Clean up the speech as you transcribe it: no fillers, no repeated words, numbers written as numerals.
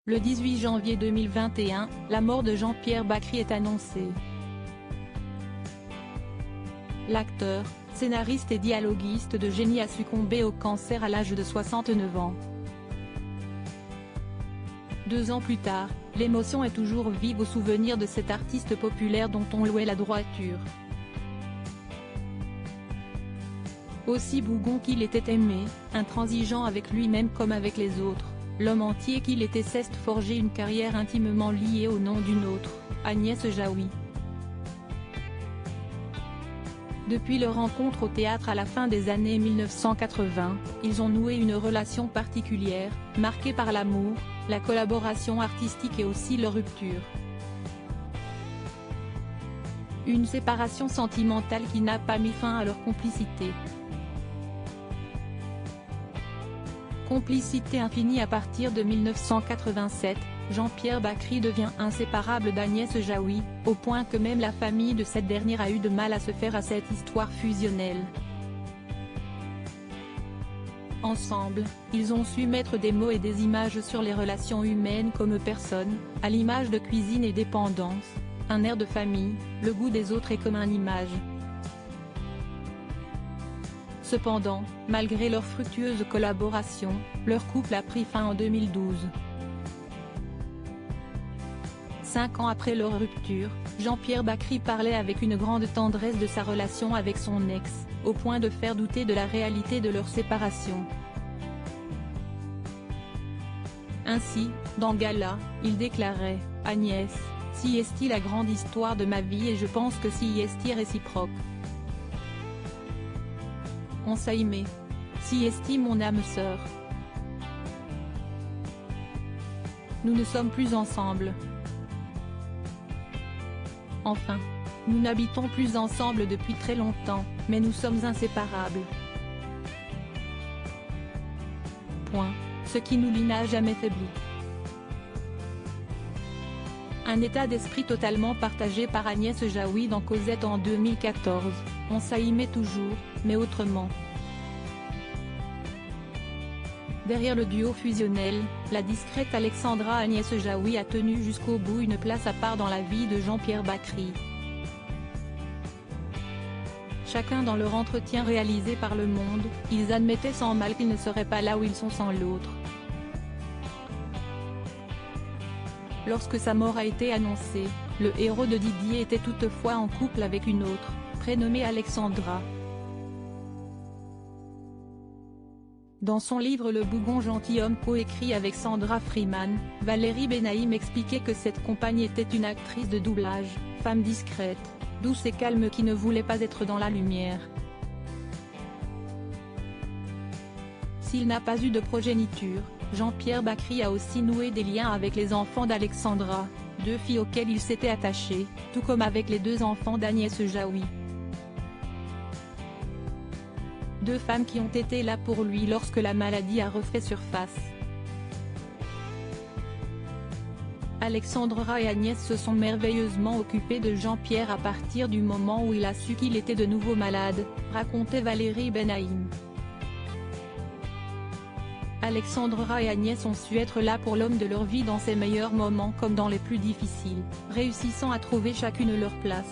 Le 18 janvier 2021, la mort de Jean-Pierre Bacry est annoncée. L'acteur, scénariste et dialoguiste de génie a succombé au cancer à l'âge de 69 ans. 2 ans plus tard, l'émotion est toujours vive au souvenir de cet artiste populaire dont on louait la droiture. Aussi bougon qu'il était aimé, intransigeant avec lui-même comme avec les autres, l'homme entier qu'il était s'est forgé une carrière intimement liée au nom d'une autre, Agnès Jaoui. Depuis leur rencontre au théâtre à la fin des années 1980, ils ont noué une relation particulière, marquée par l'amour, la collaboration artistique et aussi leur rupture. Une séparation sentimentale qui n'a pas mis fin à leur complicité. Complicité infinie à partir de 1987, Jean-Pierre Bacry devient inséparable d'Agnès Jaoui, au point que même la famille de cette dernière a eu de mal à se faire à cette histoire fusionnelle. Ensemble, ils ont su mettre des mots et des images sur les relations humaines comme personnes, à l'image de cuisine et dépendance, un air de famille, le goût des autres et comme une image. Cependant, malgré leur fructueuse collaboration, leur couple a pris fin en 2012. 5 ans après leur rupture, Jean-Pierre Bacry parlait avec une grande tendresse de sa relation avec son ex, au point de faire douter de la réalité de leur séparation. Ainsi, dans Gala, il déclarait « Agnès, si est-il la grande histoire de ma vie et je pense que si est-il réciproque. On s'est aimé. Si est-il mon âme sœur. Nous ne sommes plus ensemble. Enfin, nous n'habitons plus ensemble depuis très longtemps, mais nous sommes inséparables. Point. Ce qui nous lie n'a jamais faibli. Un état d'esprit totalement partagé par Agnès Jaoui dans Cosette en 2014, on s'aimait toujours, mais autrement. Derrière le duo fusionnel, la discrète Alexandra Agnès Jaoui a tenu jusqu'au bout une place à part dans la vie de Jean-Pierre Bacry. Chacun dans leur entretien réalisé par Le Monde, ils admettaient sans mal qu'ils ne seraient pas là où ils sont sans l'autre. Lorsque sa mort a été annoncée, le héros de Didier était toutefois en couple avec une autre, prénommée Alexandra. Dans son livre Le Bougon gentilhomme coécrit avec Sandra Freeman, Valérie Benaïm expliquait que cette compagne était une actrice de doublage, femme discrète, douce et calme qui ne voulait pas être dans la lumière. S'il n'a pas eu de progéniture, Jean-Pierre Bacry a aussi noué des liens avec les enfants d'Alexandra, 2 filles auxquelles il s'était attaché, tout comme avec les 2 enfants d'Agnès Jaoui. 2 femmes qui ont été là pour lui lorsque la maladie a refait surface. Alexandra et Agnès se sont merveilleusement occupées de Jean-Pierre à partir du moment où il a su qu'il était de nouveau malade, racontait Valérie Benaïm. Alexandra et Agnès ont su être là pour l'homme de leur vie dans ses meilleurs moments comme dans les plus difficiles, réussissant à trouver chacune leur place.